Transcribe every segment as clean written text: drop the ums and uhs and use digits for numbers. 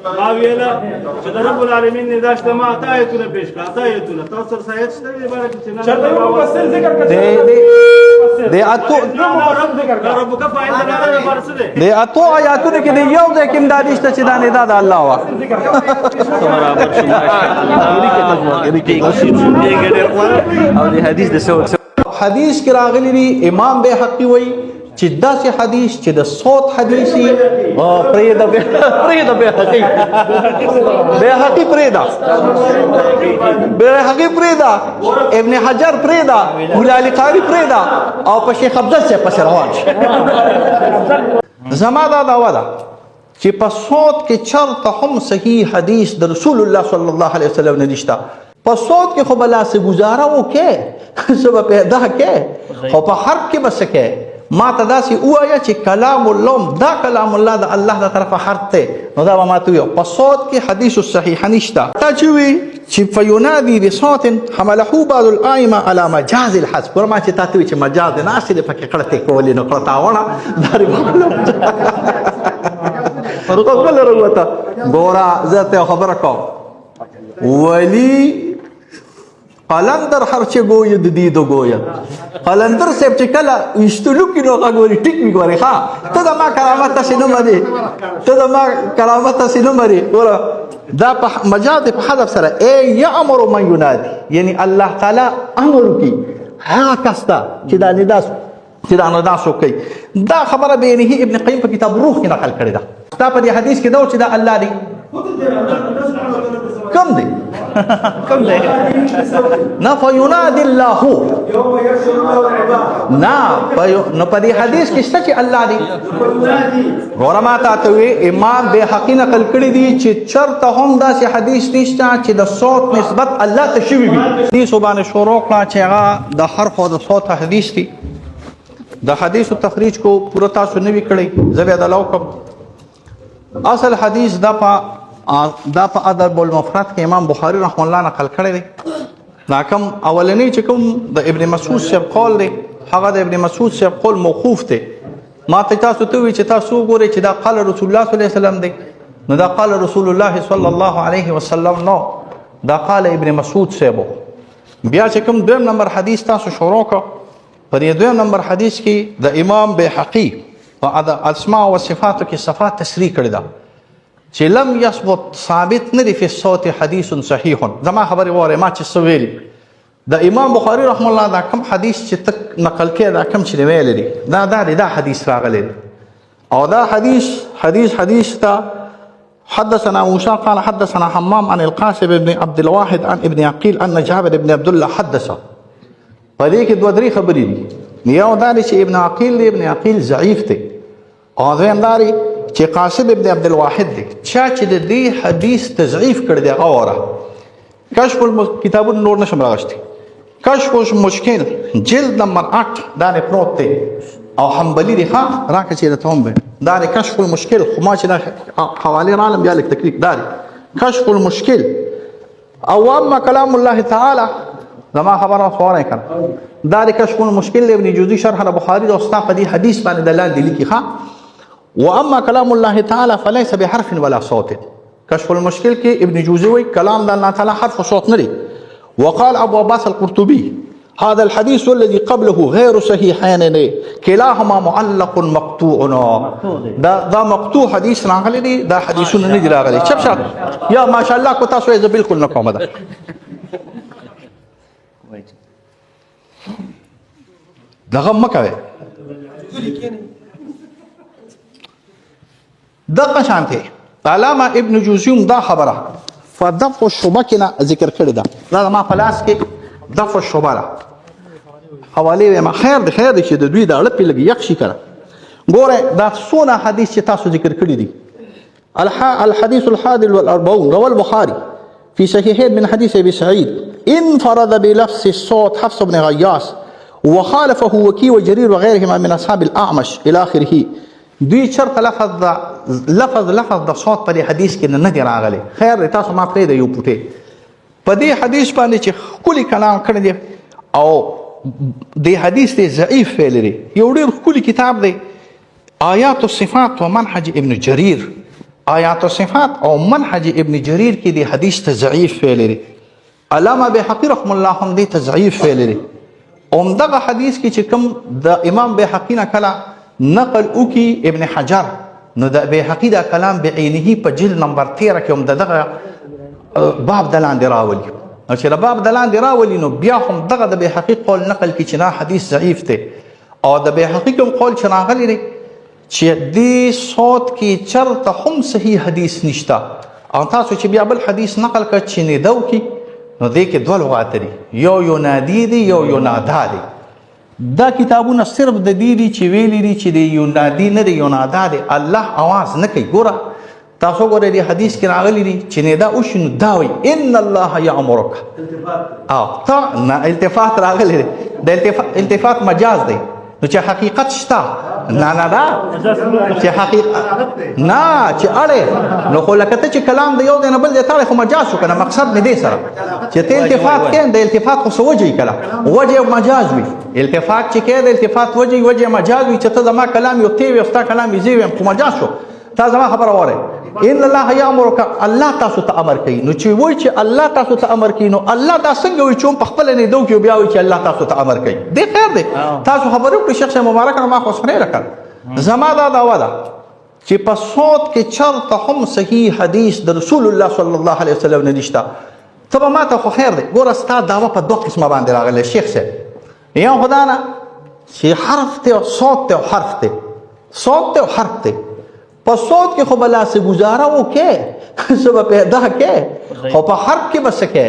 ما ویلا چې د رب العالمین نه داشته ما اته آیتونه پیش کړه اته آیتونه تاسو سره آیت شته دی باندې چې نه چرته مفسر ذکر کړي دی اتو رب کا فاعل نه ده فرض دی دی اتو آیاتونه کې دی یو د کوم دانشته چې دا نه ده الله وا او دی حدیث د سو حدیث کې راغلی دی امام بیهقی وایي چې داسې حدیث چې د صوت حدیثي پرېږده بیهقي پرېږده ابن حجر پرېږده مولا علي قاري پرېږده او په شیخ افضل صاحب پسې روان شي زما دا دعوه ده چې په صوت کې چرته هم صحیح حدیث د رسول الله صلی الله علیه وسلم نه نشته په صوت کې خو به لاسې ګزاره وکړې څه به پیدا کړې خو په حرف کې به څه کې ما ته داسې ووایه چې کلام الله دا کلام الله د الله د طرفه حرف دی نو دا به ما ته ووایه په صوت کې حدیث صحیح نشته تا چې وي چې فینادي بصوت حمله بعض الائمه على مجاز الحذف ګوره ما چې تا ته وي چې مجاز دی ناستې دی پکې کړتې کولې نو کړه تاوڼه دا بله روته ګوره زه ته خبره کوم ولی قلندر هرچه گوید دیدو گوید قلندر صاحب چې کله ویشتلو کې نو غږ وري ټیک وي ګورې ښه ته د ما کرامت تاسې نه مرې ګوره دا په مجاز په حذف سره ای یامر من ینادي یعنی الله تعالی امر وکړي هغه کس ته چې دا ندا کوي دا خبره بینه ابن قیم په کتاب روح کې نقل کړې ده دا په دې حدیث کې دا چې دا الله دی کم دی نه فینادي الله نه نو په دې حدیث کې شته چې الله دی ګوره ما ته وی امام بیهقي نقل کړی دی چې چرته هم داسې حدیث نشته چې د صوت نسبت الله ته شوی وي دې صوبانه شروع کړه چې هغه د حرف او د صوت حدیث دی د حدیثو تخریج کو پورا تاسو نه وی کړی زه بیا د لوکم اصل حدیث دا په ادب المفرد کې امام بخاری رحم الله نقل کړی دی دا کوم اولنی چې کوم د ابن مسعود صاحب قول دی هغه د ابن مسعود صاحب قول موقوف دی ما ته تاسو ته وی چې تاسو ګورئ چې دا قال رسول الله صلی الله علیه وسلم دی نو دا قال رسول الله صلی الله علیه وسلم نو دا قال ابن مسعود صاحب بیا چې کوم دویم نمبر حدیث تاسو شروع کړ په دې دویم نمبر حدیث کې د امام بیهقي په اسماء او صفات کې صفات تصریح کړی دا چې لم يثبت ثابت نه دی په صوت حدیث صحیح زما خبره وره ما چې سویل د امام بخاری رحم الله دا کوم حدیث چې تک نقل کړي دا کوم چې ویل دي دا حدیث راغلی او دا حدیث تا حدثنا موسى قال حدثنا حمام عن القاسم بن عبد الواحد عن ابن عقيل ان جابر بن عبد الله حدثه په دې کې دوه درې خبرې دي یو دا چې ابن عقیل ضعیف دی او دویم دا چې قاسم ابن عبد الواحد دی چې د دې حدیث تضعیف کړی دی اوره کشف کتاب نور نشم راغشتي کشف مشکل جلد نمبر 8 دا نه پروت دی او حنبلی دی ښه راکه چې ته هم دا کشف المشکل خو ما چې حواله عالم بیا لیک تکلیف داري کشف المشکل او اما کلام الله تعالی زما خبره سوال کړه دا کشف المشکل ابن جوزی شرح البخاری او استاد په دې حدیث باندې دلال دي لیکي ښه واما كلام الله تعالى فليس بحرف ولا صوت كشف المشكل کې ابن جوزي وی کلام د الله تعالی حرف و صوت نه لري وقال ابو عباس القرطبي هذا الحديث والذي قبله غير صحيحين كلاهما معلق مقطوع دا مقطوع حديث راغلي دي دا حديثونه نه دي راغلي شب يا ما شاء الله کو تاسو یې بالکل نه کومه ده دغه مکه دغه شانته علامه ابن جوزیم دا خبره فدفع الشبه کې ذکر کړی دا ما پلاس کې دفع الشبه حواله ما خیر چې د دوی دا اړه لګي یخ شي کړه ګوره دا څونه حدیث چې تاسو ذکر کړی دي الحديث الحادي والأربعون رواه البخاري في صحيحين من حديث ابي سعيد انفرد بلفظ الصوت حفص بن غياث وخالفه وكيع وجرير وغيرهما من اصحاب الاعمش الى اخره دوی چرته لفظ د صوت په حدیث کې نه دی راغلی خیر تاسو ما پرې دی یو پټه په دې حدیث باندې چې کلی کلام کړی دی او د حدیث دی ضعیف فعل لري یو ډېر کلی کتاب دی آیات الصفات و منهج ابن جریر آیات و صفات او منهج ابن جریر کې د حدیث ته ضعیف ویل لري. علامه بهقي رحم الله هم دې ته ضعیف ویل لري. همدغه حدیث کې چې کوم د امام بهقي نه کله نقل وکي ابن حجر، نو د بهقي دا کلام بعینه په جلد نمبر 13 کې هم دغه باب د لاندې راولي. او چې باب د لاندې راولي نو بیا هم دغه د بهقي قول نقل کې چې دا حدیث ضعیف دی. او د بهقي کوم قول چې راغلی دی چې دې صوت کې چرته هم صحیح حدیث نشته. او تاسو چې بیا بل حدیث نقل کړ چې ندو کې، نو دې کې دوه لغات دي، یو ینادي دی یو ینادا دی. دا کتابونه صرف د دې دي چې ویلي دي چې د ینادي نه دی ینادا دی، الله आवाज نه کوي. ګوره تاسو ګورئ د حدیث کې راغلی دي چې ندا وشي نو دا وایي ان الله یامرک. او تا نه التفات راغلی دی، د التفات مجاز دی. نو چې حقیقت شته نه دا چې حقیقت نه چې اړه نو خو لکه ته چې کلام د یو دی نه بل دی تاړې خو مجاز شو کنه. مقصد مې دی سره چې ته التفات کې د التفات خو څه وجه کړه، وجه مجاز وي. التفات چې کې د التفات وجه مجاز وي چې ته زما کلام یو تی وي او ستا کلام یې زی وي خو مجاز شو. تا زما خبره وره ان الله یامرک، الله تاسو ته امر کوي. نو چې وایي چې الله تاسو ته امر کوي نو الله دا څنګه وایي چې په خپل نه دو کې بیا وایي چې الله تاسو ته امر کوي؟ دی خیر دی. تاسو خبرو کې شیخ مبارک ما خو سره راکړ. زما دا دعوا ده چې په صوت کې چرته هم صحیح حدیث د رسول الله صلی الله علیه وسلم نه نشته. ته به ما ته خو خیر دی. ګوره ستا دعوا په دوه قسمه باندې راغلی شیخ صاحب. یو خدا نه چې حرف ته او صوت ته او حرف ته، صوت ته او حرف ته. په صوت کې خو بلا سے گزاره وکې سبا پیدا کې، خو په حرف کې بس کې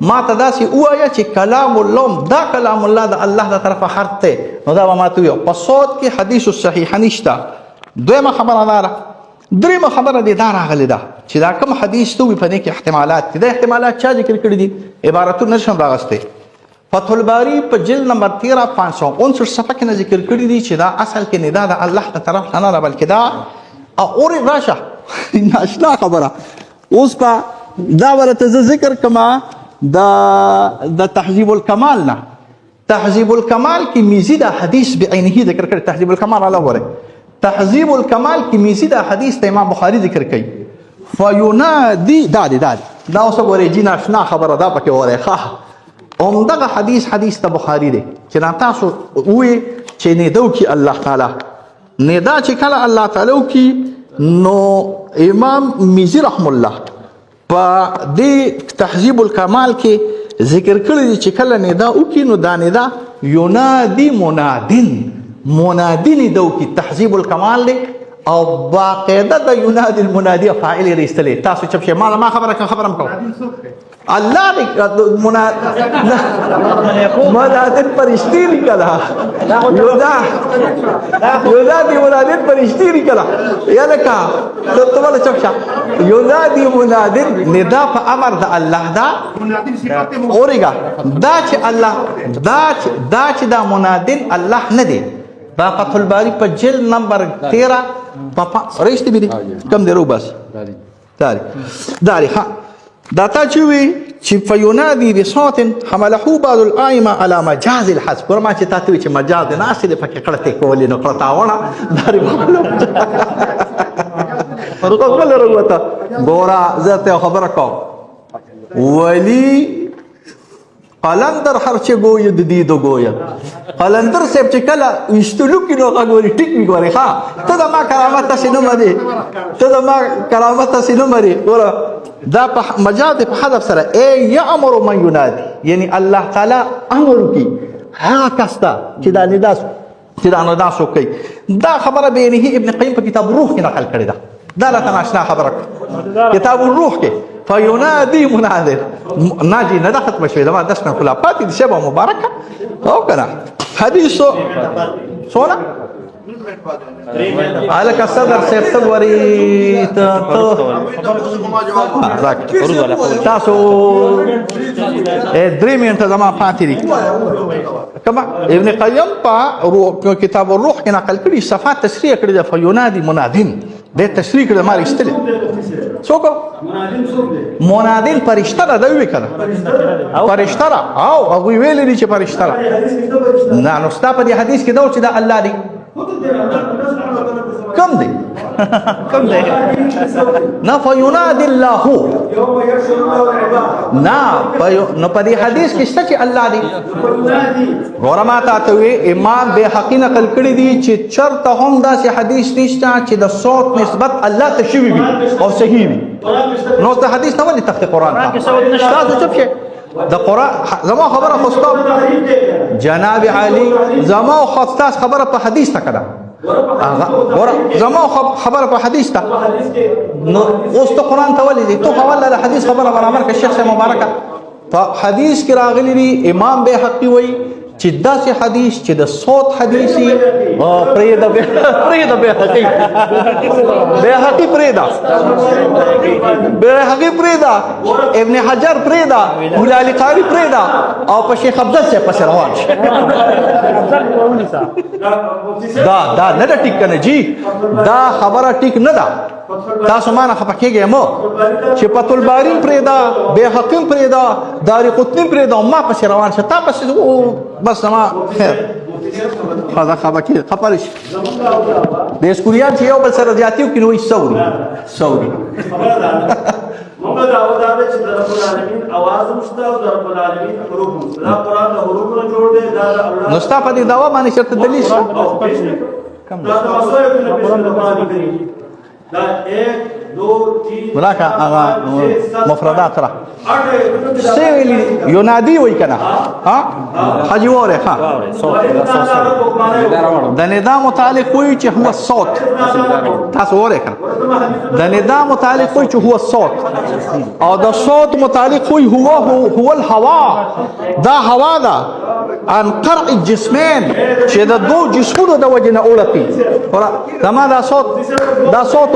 ما ته داسې ووایه چې کلام الله دا کلام الله د الله د طرفه حرف ته. نو دا به ما ته ویل په صوت کې حدیث صحیح نشته. دویمه خبره دا ده. دریمه خبره دې دا راغلې ده چې دا کوم حدیث ته وي په دې کې احتمالات دي. دا احتمالات چا ذکر کړي دي؟ عبارتونه نشم راغستی. فتح الباری په جلد نمبر 13 559 صفحه کې ذکر کړي دي چې دا اصل کې ندا د الله تعالی طرف نه بلکې دا اور راشه ناشنا خبره. اوس په دا ورته ذکر کما د تهذیب الکمال نه. تهذیب الکمال کې میزی دا حدیث بعینه ذکر کړي. تهذیب الکمال علاوه وره تهذیب الکمال کې میزی دا حدیث ته امام بخاری ذکر کړي. فینادی دا اوس ګورې جی ناشنا خبره دا پکې وره ښه. همدغه حدیث ته بخاری دی چې تاسو وې چې نه دو کې الله تعالی ندا چې کله الله تعالی کی نو امام میزی رحم الله په دې تهذیب الکمال کې ذکر کړی چې کله ندا وکي نو دا ندا ینادی منادین دو کی تهذیب الکمال دی او باقاعده د ینادی المنادی فاعل رسله. تاسو چې ما خبرم کوم الله دې منادین فرشتي نکلا ینادی منادین فرشتي نکلا یعنی کا ته ولا چوکا ینادی منادین ندا په امر د الله دا اورګه دا چې الله دا چې دا منادین الله نه دی. دا فتح الباری په جلد نمبر 13 په رښتې بي کم درو بس داري ها دا تا چې وي چې فینادي بصوت حمله بعض الائمه على مجاز الحذف. ورما چې تاسو چې مجاز نه اصلي پکې کړه کولې نو کړه تاونه داري ورغله وروته. ګورا زته خبره کوم ولی قلندر هر چې ګوي د دې دو ګوي قلندر سپ چې کله وشتلو کې نو غوړي ټیک می ګوري ها ته دا ما کرامت تاسو نه مری ګوره دا په مجاز په حذف سره ای یامر من ینادي یعنی الله تعالی امر کی ها کستا چې دا ندا سو کوي. دا خبره بینه ابن قیم په کتاب الروح کې نقل کړی دا لا تناشنا خبره کتاب الروح کې فینادی منادر ناجی نه ختم شوی دا دشنا کلا پاتې شبه مبارکه او کنه حدیث سونا على كصدر سيبتوري تاسو دريم انتظام فاتري كما ابن قيم با كتاب الروح كنا نقل کړي صفات تشریح کړي د فینادی منادین د تشریح کړي ماري استل څوک منادین فرشتہ ده دوی کړه فرشتہ او هغه ویل دي چې فرشتہ نه نو ستا په دې حدیث کې دا چې دا الله دی کم دی کم دی نه فینادي الله نه نو په دې حدیث کې شته چې الله دی ګوره ما ته وی امام بهقي نقل کړی دی چې چرته هم داسې حدیث نشته چې د صوت نسبت الله ته شوی وي او صحیح وي نو ته حدیث نه ولې تخته قرآن ته تاسو چوپ شئ د قرآن زما خبره خو جناب علي زما خو تاسو خبره په حدیث ته کړه زما خبره په حدیث ته نو اوس ته قرآن ته ولې دي تو حواله د حدیث خبره برابر کړه شیخ مبارکه په حدیث کې راغلی دی امام بهقي وایي چې داسې حدیث چې د صوت حدیثي پرېږده بهقي پرېږده ابن حجر پرېږده مولا علي قاري پرېږده او په شیخ افضل صاحب پسې روان شي دا نه ده ټیک کنه جی دا خبره ټیک نه ده تاسو ما نه خفه کېږئ مه چې فتح الباري پرېږده بهقي پرېږده دارقطني پرېږده او ما پسې روان شه تا پسې بس زما خیر خدا خفه کېږي خفه نه شي د اسکوریان چې یو بل سره زیاتي وکړي نو وایي سوري موږ دا ودا چې د رب العالمین आवाज مشته او د رب العالمین حروف مشته دا قرآن د حروفونو جوړ دی دا الله نو ستا په دې دعوا باندې شرط دلیل شته کم دا مسایل د قرآن کریم دا 1 2 3 ملاکه هغه مفردات را سویلی ینادي وای کنه ها حاجی وره ها د ندا متعلق وای چې هو الصوت تاسو وره کنه د ندا متعلق وای چې هو الصوت او د صوت متعلق وای هو الهوا دا هوا ده ان قرع الجسمين چې د دوه جسمونو د وجه نه اورتي کما دا صوت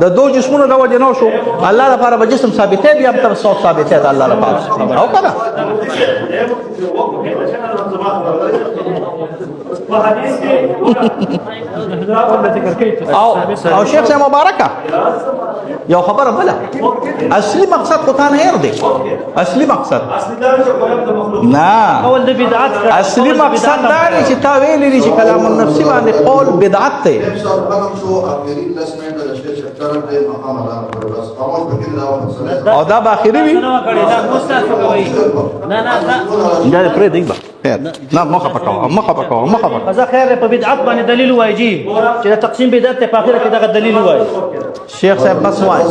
د دوه جسمونو د وجه نه شو الله لپاره به جسم ثابته بیا هم تر صوت ثابته ده الله لپاره او کنه او شیخ صاحب مبارکه یو خبره بله اصلي مقصد خو تا نه هیر دی اصلي مقصد نه اصلي مقصد دا دی چې تا ویلی دی چې کلام النفسي باندې قول بدعت دی او دا باخري وي نه پرې دی نه مخه پکاو فزا خیر په بدعت باندې دلیل وایي چې تقسیم بدعت په اخر کې دا دلیل وایي شیخ صاحب بس وایي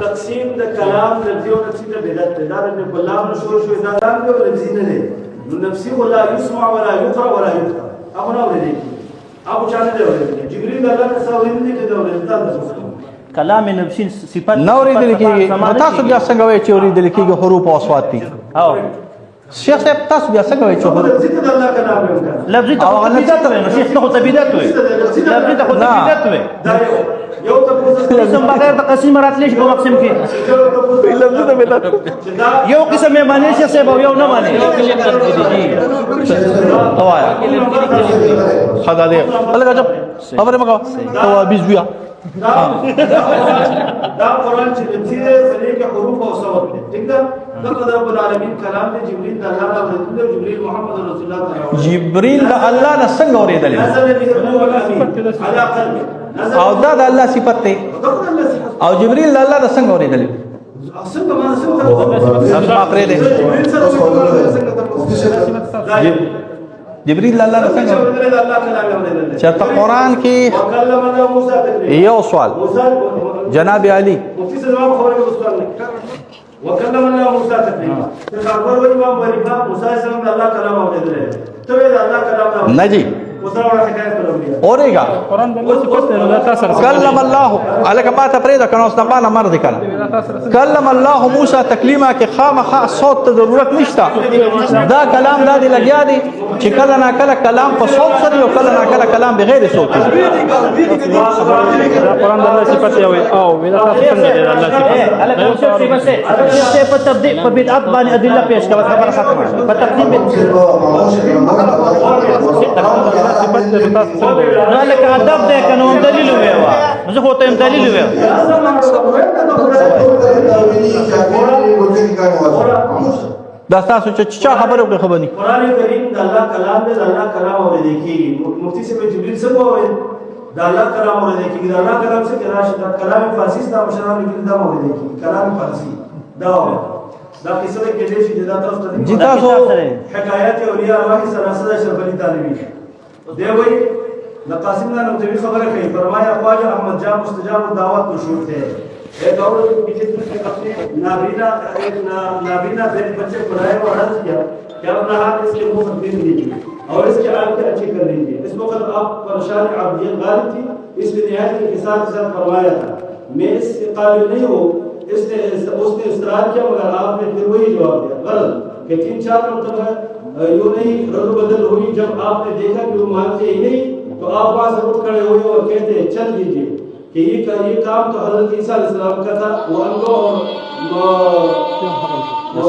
تقسیم د کلام لفظي او نفسي د بدعت دا د کلام شروع شوی دا کلام دی لفظي نه دی نو نفسي ولا يسمع ولا يقرا ولا يكتب هغه نه ورېږي هغه چانه دی ورېږي جبريل الله تعالی ورېږي چې دا ورېږي کلام نفسي صفات نو ورېدل کېږي تاسو بیا څنګه وایي چې ورېدل کېږي حروف او اصوات دي او شیخ صاحب تاسو بیا څنګه وایي چې حروف لفظي ته بدعت وي نو شیخ ته بدعت وي لفظي ته بدعت وي یو ته قسم بغیر د قسم راتلی شي په مقسم کې لفظي ته بدعت یو قسم یې معنی شي صاحب او یو نه معنی اوایا خدا دې الله جب خبره مګه او بیس بیا دا قرآن چې لفظي دی په دې کې حروف او صوت دي ٹھیک ده دا رب العالمین کلام دی جبريل د الله تعالی ورته جبريل محمد رسول الله تعالی جبريل د الله نه څنګه اورېدل او دا د الله صفت دی او جبريل د الله نه څنګه اورېدل ما پرې دی جبريل الله نه څنګه چرته قرآن کې یو سوال جناب علي وکلم الله موسی تکلیما خبر وایي ما ورګه موسی سره الله کلام اوریدل ته دا الله کلام نه جی اورېګا کلم الله الک ما ته پرېدا کنه اوس نه باندې مرد کنه کلم الله موسی تکلیما کې خامخا صوت ته ضرورت نشته دا کلام دا دی لګیا دی چې کله نا کله کلام په صوت سره او کله نا کله کلام بغیر صوت دا قرآن د الله صفات دی او وینا تاسو څنګه دی الله صفات په تبدیل په بدعت باندې ادله پیش کړه خبره ختمه په تقدیم نو لکه ادب دی کنه هم دلیل ویوا زه خو ته هم دلیل ویوا دا تاسو چې چا خبره وکړه خبر نه قرآن کریم د الله کلام دی، د الله کلام اورېدل کېږي. مفتي صاحب جبريل څنګه وویل د الله کلام اورېدل کېږي، د الله کلام څه کې راشي، دا کلام فارسی ستا مشران لیکلي دا اورېدل کېږي، کلام فارسی دا وایي. دا قصه ده کېدای شي دا تاسو ته جی تاسو حکایات اولیاء ارواح سلاسل اشرف علي طالبي دی وایي د قاسم الله نوتوي خبره کوي، فرمایا خواجہ احمد جان مستجاب الدعوت مشهور تھے. ایک اور پیچھے سے اپنے نابینا بچے کو لائے اور عرض کیا کہ اپنا ہاتھ اس کے منہ پر پھیر لیجیے اور اس کی آنکھیں اچھی کر لیجیے. اس وقت آپ پریشان عبدیت غالب تھی، اس نے نہایت کے ساتھ فرمایا تھا میں اس کے قابل نہیں ہوں. اس نے اصرار کیا مگر آپ نے پھر وہی جواب دیا غلط کہ 3-4 مرتبہ یوں نہیں رد بدل ہوئی. جب آپ نے دیکھا کہ وہ مانتے ہی نہیں تو آپ وہاں سے اٹھ کھڑے ہوئے اور کہتے ہیں چل دیجیے کہ یہ کام تو حضرت عیسیٰ علیہ السلام کا تھا. وہ ان کو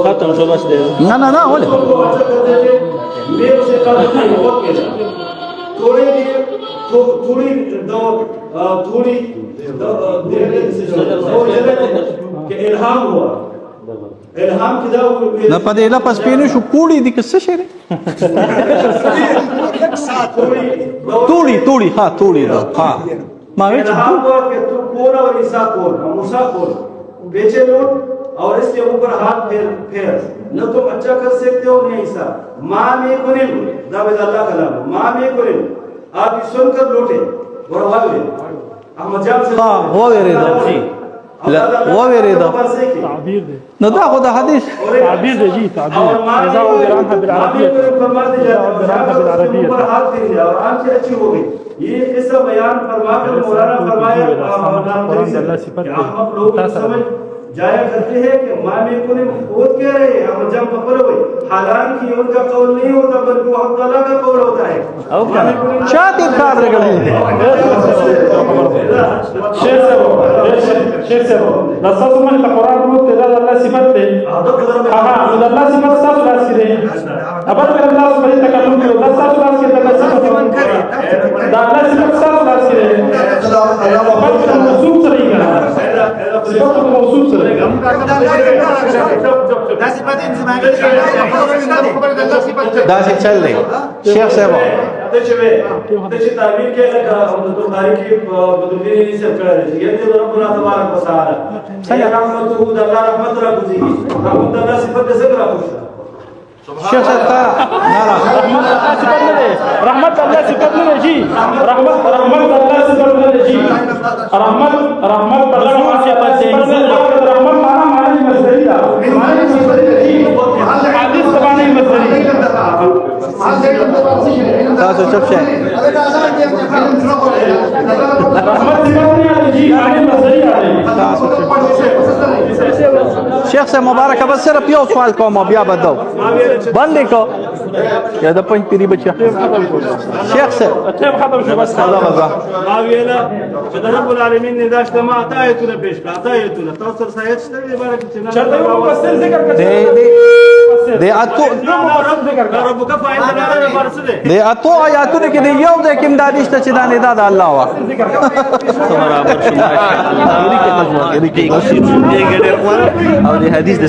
ختم شو بس دے نه نه نه ولې اچھا کرتے تھے. میں اسے قابل نہیں ہوا کہتا تھوڑی کہ الہام ہوا. الهام كده نه پدې لا پس پینې شو کوړي دي کس څه توړي ها توړي ها ما وی الهام ہوا کہ تو کون اور عیسیٰ کون اور موسیٰ کون بیچے لوٹ اور اس کے اوپر ہاتھ پھیر نہ تم اچھا کر سکتے ہو نہ عیسیٰ ماں میں کنیم دعوت اللہ کلام ماں میں کنیم آپ یہ سن کر لوٹے اور واوے احمد جان سے ها هو ویریدا لا هو ویریدا تعبير ده نو دا خو د حدیث تعبير ده جي تعبير إذا عبر عنها بالعربية اور ہاتھ پھیر لیا اور آنکھیں اچھی ہو گئی. یہ قصہ بیان فرما کر مولانا فرمایا احمد لوگ سمجھ جایا کرتے ہیں کہ ماں میں کو خود کہہ رہے ہیں ہم جب خبر ہوئی حالانکہ ان کا قول نہیں ہوتا بلکہ وہ حق تعالیٰ کا قول ہوتا ہے. شاتی کار رگڑی شيخ سبو نصاص من القرآن قلت لا الله صفات ده الله صفات صاف راس كده أبد من الله سبحانه تكلم كده الله صاف راس كده الله صفات ده الله صفات صاف راس كده أبد من موصوف سريعا صفات موصوف سريعا دا څه چل دی شیخ صاحب تشي تعبير کې لکه عبد القاری کې بدوی نه څه کړل شي یته ربنا تبارک وتعالى څنګه رحمته د الله رحمت را کوزي رحمت الله صفات ذکر راوښه شیخ صاحب تا نه رحمت الله صفات نه جي رحمت الله صفات نه جي رحمت الله صفات نه رحمت معنی مصدری ده معنی مصدری جي حدیث معنی مصدری تاسو چپ شئ شیخ صاحب مبارک بس صرف یو سوال کوم بیا بدو باندې کو یا د پنځ پیری بچا شیخ صاحب ختم شو بس خدا غزا اویلا چې رب العالمین نه داشته ما آیتونه پیش کړه آیتونه تاسو سره سایت شته عبارت چې نه چرته یو مفسر ذکر کړي د اتو رب کا فائدہ نه لري فرسله د اتو آیاتونه کې د یو د کوم دادشته چې د ندا د الله وا برابر شي ماشاءالله او د حدیث د